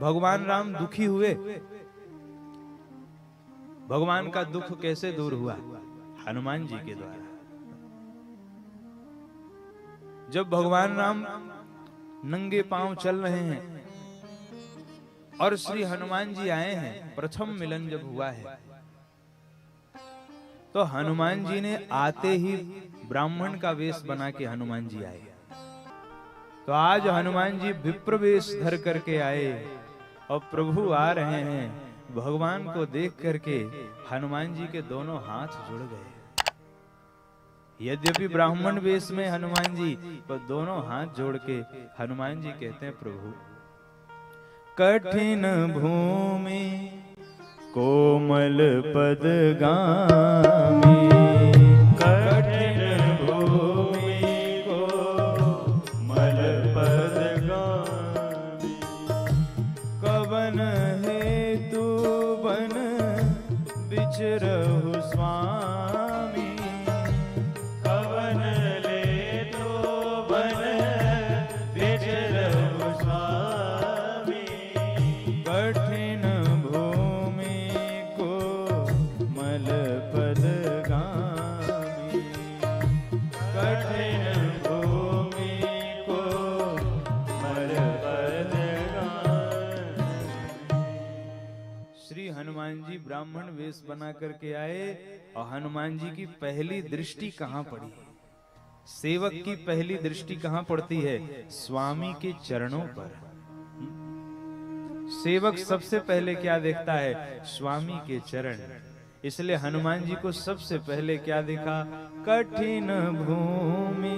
भगवान राम दुखी हुए। भगवान का दुख कैसे दूर हुआ? हनुमान जी के द्वारा। जब भगवान राम नंगे पांव चल रहे हैं और श्री हनुमान जी आए हैं, प्रथम मिलन जब हुआ है, तो हनुमान जी ने आते ही ब्राह्मण का वेश बना के हनुमान जी आए। तो आज हनुमान जी विप्र वेश धर करके आए और प्रभु आ रहे हैं। भगवान को देख करके हनुमान जी के दोनों हाथ जुड़ गए। यद्यपि ब्राह्मण वेश में हनुमान जी, पर दोनों हाथ जोड़ के हनुमान जी कहते हैं, प्रभु कठिन भूमि कोमल पदगामी, कठिन भूमि कोमल पदगामी, कवन हेतु बन बिचरहु स्वामी, कवन लेतु बन बिचरहु स्वामी, कठिन भूमि कोमल पदगामी, कठिन भूमि कोमल पदगामी। श्री हनुमान जी ब्राह्मण वेश बना करके आए और हनुमान जी की पहली दृष्टि कहां पड़ी? सेवक की पहली दृष्टि कहां पड़ती है? स्वामी के चरणों पर। सेवक सबसे पहले क्या देखता है? स्वामी के चरण। इसलिए हनुमान जी को सबसे पहले क्या देखा? कठिन भूमि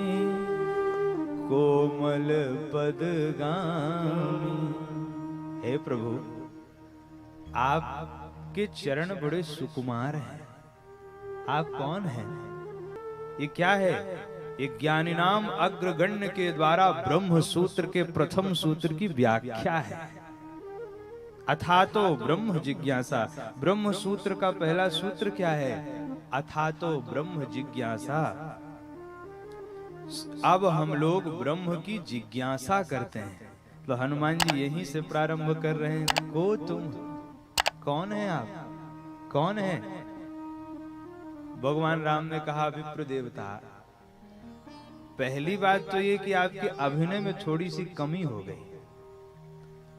कोमल पदगामी। हे प्रभु, आपके चरण बड़े सुकुमार हैं। आप कौन हैं? ये क्या है? ये ज्ञानी नाम अग्रगण्य के द्वारा ब्रह्म सूत्र के प्रथम सूत्र की व्याख्या है। अथातो ब्रह्म जिज्ञासा। ब्रह्म सूत्र का पहला सूत्र क्या है? अथातो ब्रह्म जिज्ञासा। अब हम लोग ब्रह्म की जिज्ञासा करते हैं। तो हनुमान जी यहीं से प्रारंभ कर रहे हैं। को तुम कौन है? आप कौन है? भगवान राम ने कहा, विप्र देवता, पहली बात तो ये कि आपके अभिनय में थोड़ी सी कमी हो गई।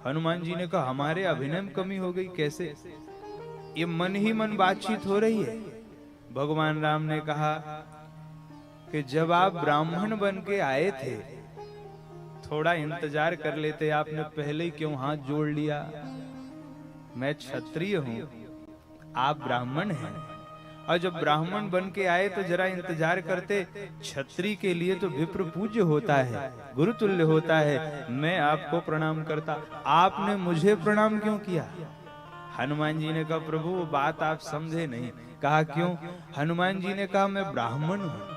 हनुमान जी ने कहा, हमारे अभिनय में कमी हो गई? कैसे? ये मन ही मन बातचीत हो रही है। भगवान राम ने कहा कि जब आप ब्राह्मण बन के आए थे, थोड़ा इंतजार कर लेते। आपने पहले ही क्यों हाथ जोड़ लिया? मैं क्षत्रिय हूं, आप ब्राह्मण हैं, और जब ब्राह्मण बन के आए तो जरा इंतजार करते। क्षत्रिय के लिए तो विप्र पूज्य होता है, गुरुतुल्य होता है। मैं आपको प्रणाम करता, आपने मुझे प्रणाम क्यों किया? हनुमान जी ने कहा, प्रभु वो बात आप समझे नहीं। कहा क्यों? हनुमान जी ने कहा, मैं ब्राह्मण हूं।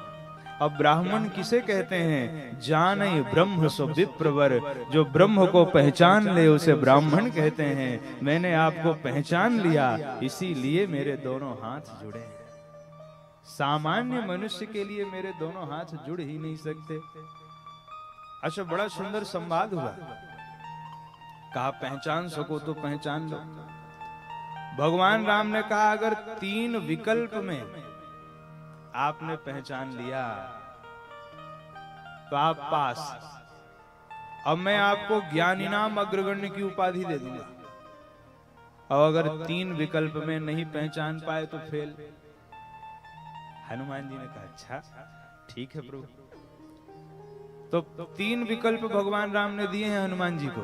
अब ब्राह्मण किसे कहते हैं? जानई ब्रह्म सो विप्रवर। जो ब्रह्म को पहचान ले उसे ब्राह्मण कहते हैं। मैंने आपको पहचान लिया, इसीलिए मेरे दोनों हाथ जुड़े। सामान्य मनुष्य के लिए मेरे दोनों हाथ जुड़ ही नहीं सकते। अच्छा, बड़ा सुंदर संवाद हुआ। कहा पहचान सको तो पहचान लो। भगवान राम ने कहा, अगर 3 विकल्प में आपने पहचान लिया तो आप पास। अब मैं आपको ज्ञानी नाम अग्रगण्य की उपाधि दे दूंगा, और अगर 3 विकल्प में नहीं पहचान पाए तो फेल। हनुमान जी ने कहा, अच्छा ठीक है प्रभु। तो 3 विकल्प भगवान राम ने दिए हैं हनुमान जी को,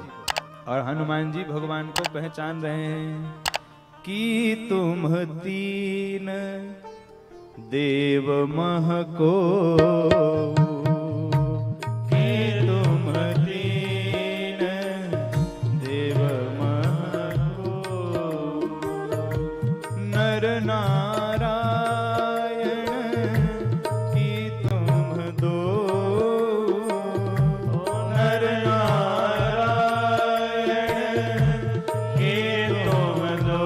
और हनुमान जी भगवान को पहचान रहे हैं कि तुम 3 देव मह को, कि तुम 3 देव मह को, नर नारायण की तुम 2, नर नारायण की तुम 2,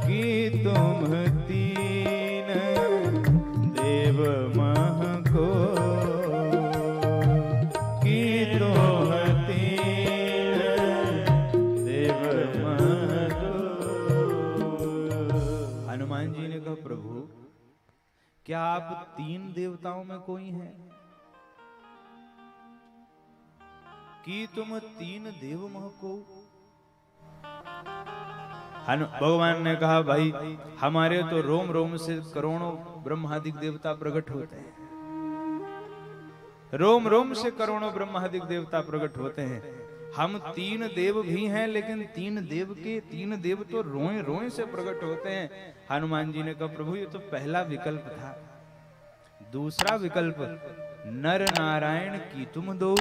कि तुम 3 देव मह को, कि तुम 3 क्या आप तीन देवताओं में कोई हैं कि तुम तीन देव महको? भगवान ने कहा, भाई हमारे तो रोम रोम से करोड़ों ब्रह्मादिक देवता प्रकट होते हैं, रोम रोम से करोड़ों ब्रह्मादिक देवता प्रकट होते हैं। हम तीन देव भी हैं, लेकिन तीन देव के तीन देव तो रोए रोए से प्रकट होते हैं। हनुमान जी ने कहा, प्रभु ये तो पहला विकल्प था, दूसरा विकल्प नर नारायण की तुम दो।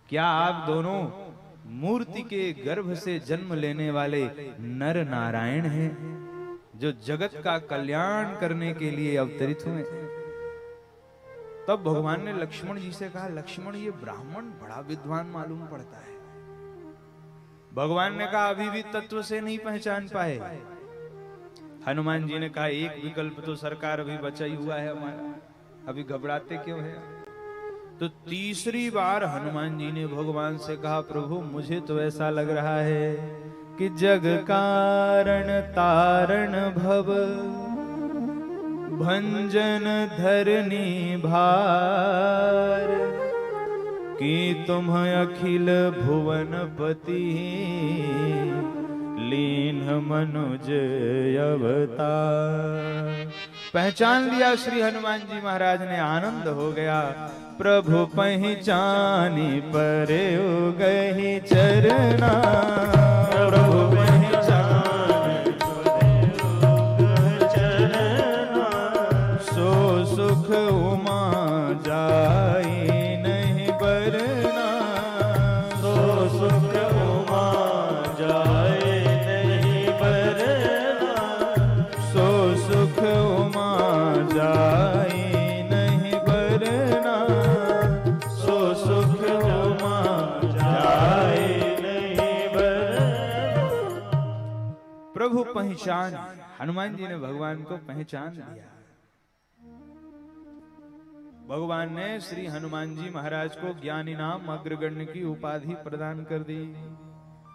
क्या आप दोनों मूर्ति के गर्भ से जन्म लेने वाले नर नारायण हैं, जो जगत का कल्याण करने के लिए अवतरित हुए? तब भगवान ने लक्ष्मण जी से कहा, लक्ष्मण ये ब्राह्मण बड़ा विद्वान मालूम पड़ता है। भगवान ने कहा, अभी भी तत्व से नहीं पहचान पाए। हनुमान जी ने कहा, एक विकल्प तो सरकार अभी बचा ही हुआ है हमारा, अभी घबराते क्यों है? तो तीसरी बार हनुमान जी ने भगवान से कहा, प्रभु मुझे तो ऐसा लग रहा है कि जग कारण तारण भव भंजन धरनी भार, कि तुम अखिल भुवनपति लीन मनुज अवतार। पहचान लिया श्री हनुमान जी महाराज ने, आनंद हो गया। प्रभु पहचानी परे गही चरना, प्रभु पहचानी परे चरना, सो सुख उमा जाई नहीं बरना, सो सुख उमा जाए नहीं बरना, सो सुख उमा जाए नहीं बरना, सो सुख उमा जाए नहीं बरना। प्रभु पहचान, हनुमान जी ने भगवान को पहचान लिया। भगवान ने श्री हनुमान जी महाराज को ज्ञानी नाम अग्रगण्य की उपाधि प्रदान कर दी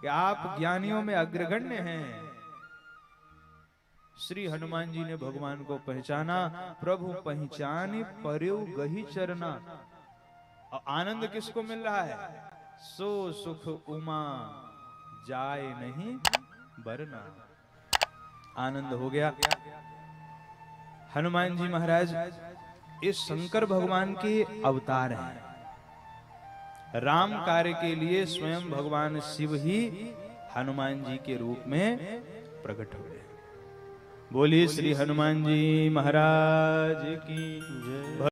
कि आप ज्ञानियों में अग्रगण्य हैं। श्री हनुमान जी ने भगवान को पहचाना। प्रभु पहचानी पर्यो गही चरना। और आनंद किसको मिल रहा है? सो सुख उमा जाए नहीं बरना। आनंद हो गया। हनुमान जी महाराज इस शंकर भगवान के अवतार हैं। राम कार्य के लिए स्वयं भगवान शिव ही हनुमान जी के रूप में प्रकट हुए। बोलिए श्री हनुमान जी महाराज की जय।